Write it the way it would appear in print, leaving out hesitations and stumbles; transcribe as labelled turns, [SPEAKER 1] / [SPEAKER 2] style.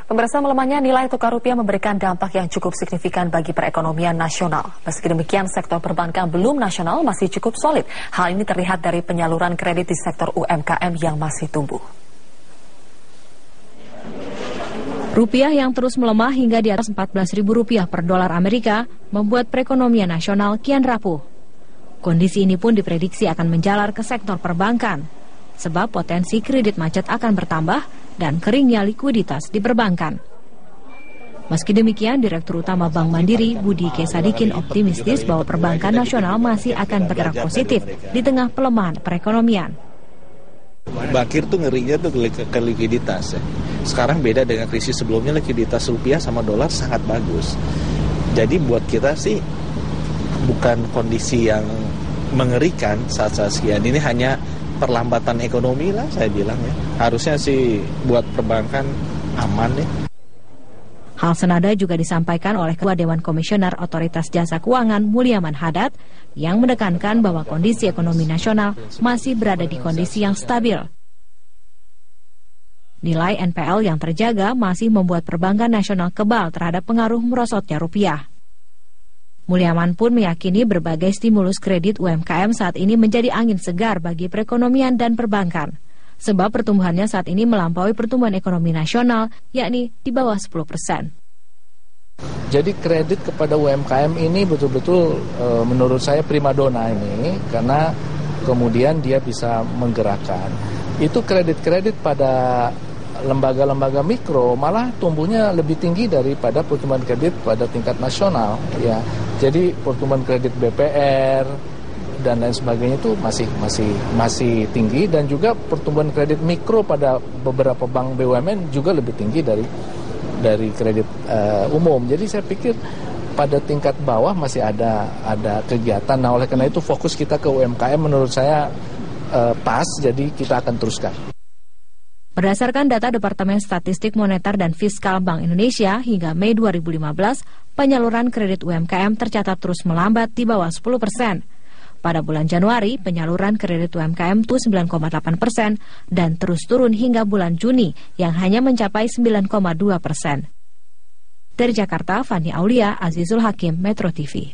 [SPEAKER 1] Pemirsa, melemahnya nilai tukar rupiah memberikan dampak yang cukup signifikan bagi perekonomian nasional. Meski demikian, sektor perbankan belum nasional masih cukup solid. Hal ini terlihat dari penyaluran kredit di sektor UMKM yang masih tumbuh.
[SPEAKER 2] Rupiah yang terus melemah hingga di atas Rp14.000 per dolar Amerika membuat perekonomian nasional kian rapuh. Kondisi ini pun diprediksi akan menjalar ke sektor perbankan, sebab potensi kredit macet akan bertambah dan keringnya likuiditas di perbankan. Meski demikian, Direktur Utama Bank Mandiri, Budi K. Sadikin, optimistis bahwa perbankan nasional masih akan bergerak positif di tengah pelemahan perekonomian.
[SPEAKER 3] Bakir tuh ngerinya tuh ke likuiditas ya. Sekarang beda dengan krisis sebelumnya, likuiditas rupiah sama dolar sangat bagus. Jadi buat kita sih bukan kondisi yang mengerikan saat-saat sekian. Ini hanya perlambatan ekonomi lah saya bilang ya. Harusnya sih buat perbankan aman ya.
[SPEAKER 2] Hal senada juga disampaikan oleh Ketua Dewan Komisioner Otoritas Jasa Keuangan Mulyaman Hadad yang menekankan bahwa kondisi ekonomi nasional masih berada di kondisi yang stabil. Nilai NPL yang terjaga masih membuat perbankan nasional kebal terhadap pengaruh merosotnya rupiah. Mulyaman pun meyakini berbagai stimulus kredit UMKM saat ini menjadi angin segar bagi perekonomian dan perbankan. Sebab pertumbuhannya saat ini melampaui pertumbuhan ekonomi nasional, yakni di bawah 10%.
[SPEAKER 4] Jadi kredit kepada UMKM ini betul-betul menurut saya primadona ini, karena kemudian dia bisa menggerakkan. Itu kredit-kredit pada lembaga-lembaga mikro malah tumbuhnya lebih tinggi daripada pertumbuhan kredit pada tingkat nasional ya. Jadi pertumbuhan kredit BPR dan lain sebagainya itu masih tinggi, dan juga pertumbuhan kredit mikro pada beberapa bank BUMN juga lebih tinggi dari kredit umum. Jadi saya pikir pada tingkat bawah masih ada kegiatan. Nah, oleh karena itu fokus kita ke UMKM menurut saya pas, jadi kita akan teruskan.
[SPEAKER 2] Berdasarkan data Departemen Statistik Moneter dan Fiskal Bank Indonesia, hingga Mei 2015, penyaluran kredit UMKM tercatat terus melambat di bawah 10%. Pada bulan Januari, penyaluran kredit UMKM itu 9,8% dan terus turun hingga bulan Juni yang hanya mencapai 9,2%. Dari Jakarta, Fani Aulia, Azizul Hakim, Metro TV.